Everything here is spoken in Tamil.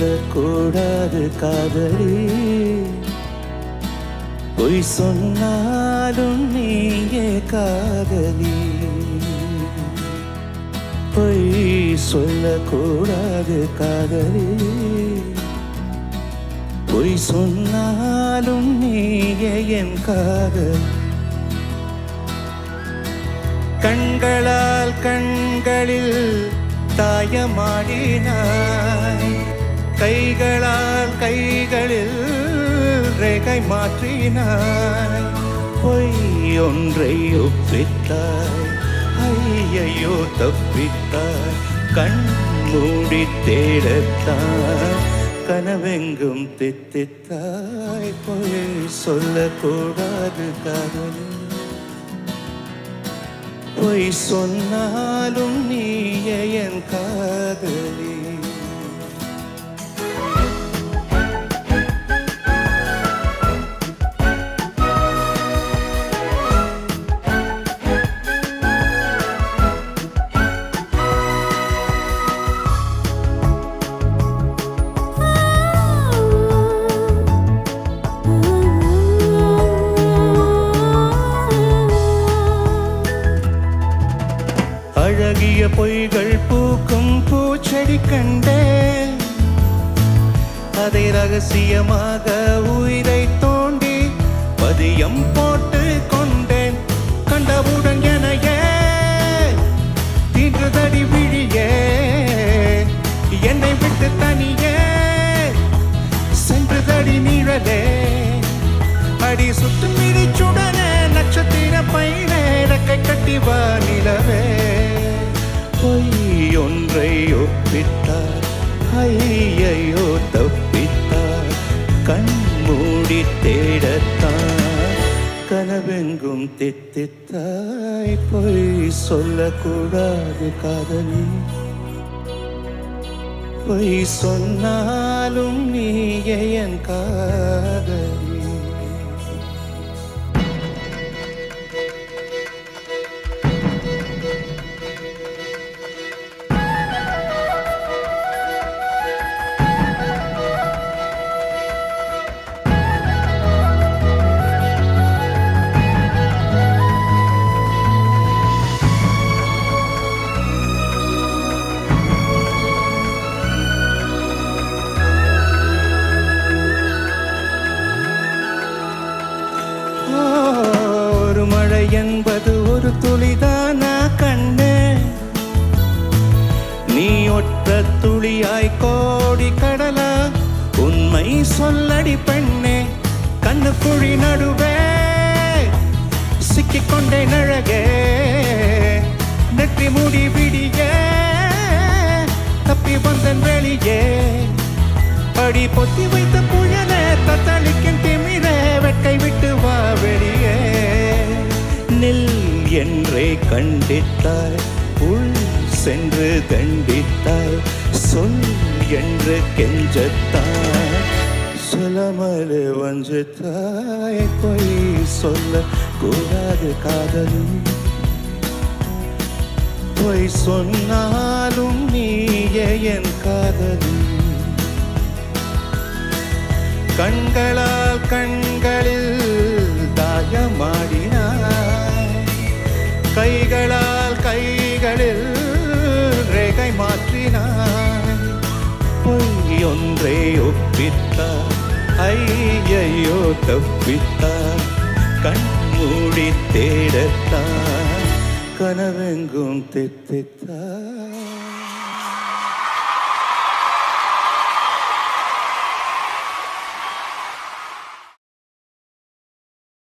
சொல்லக்கூடாது காதலி, பொய் சொன்னாலும் நீயே காதலி. பொய் சொல்லக்கூடாது காதலி, பொய் சொன்னாலும் நீயே என் காதல். கண்களால் கண்களில் தாயமாடினாய், கைகளால் கைகளில் ரேகை மாற்றினாய். பொய் ஒன்றை ஒப்பித்தாய், ஐயையோ தப்பித்தாய். கண் மூடி தேடத்தாய், கனவெங்கும் தித்தித்தாய். பொய் சொல்லக்கூடாது காதலி, பொய் சொன்னாலும் நீயே என் காதலி. அழகிய பொய்கள் பூக்கும் பூச்செடி கண்டேன், அதை ரகசியமாக உயிரை தோண்டி பதியம் போட்டு கொண்டேன். கண்டவுடன் எனையே தீண்டுதடி விழியே, என்னை விட்டு தனியே சென்றுதடி நிழலே. அடி சுட்டு மிதிச்சுடனே நட்சத்திர பையனே, ரெக்கை கட்டி வா நிலவே. பொய் ஒன்றை ஒப்பித்தார், ஐயையோ தப்பித்தார். கண் மூடி தேடத்தார், கனவெங்கும் தித்தித்தாய். பொய் சொல்லக்கூடாது காதலி, பொய் சொன்னாலும் நீயே என் காதலி. மழை என்பது ஒரு துளிதானா கண்ணே, நீ ஒற்ற துளியாய் கோடி கடலா. உண்மை சொல்லடி பெண்ணே, கண்ணு குழி நடுவே சிக்கிக்கொண்டே நழகே. நெற்றி மூடி விடிய தப்பி வந்தன் வெளியே. அடி பொத்தி வைத்த புயலே தத்தளிக்கும் திமிரே, வெட்கை விட்டு வா வெளியே. நில் என்றே கண்டித்தாய், உள் சென்று தண்டித்தாய். சொல் என்று கெஞ்சத்தாய், சொல்லாமலே வஞ்சித்தாய். பொய் சொல்ல கூடாது காதலி, பொய் சொன்னாலும் நீயே என் காதலி. கண்களால் கண்களில் தாயமாடினாய், கைகளால் கைகளில் ரேகை மாற்றினாய். பொய் ஒன்றை ஒப்பித்தார், ஐயையோ தப்பித்தார். கண் மூடி தேடத்தார், கனவெங்கும் தித்தித்தார்.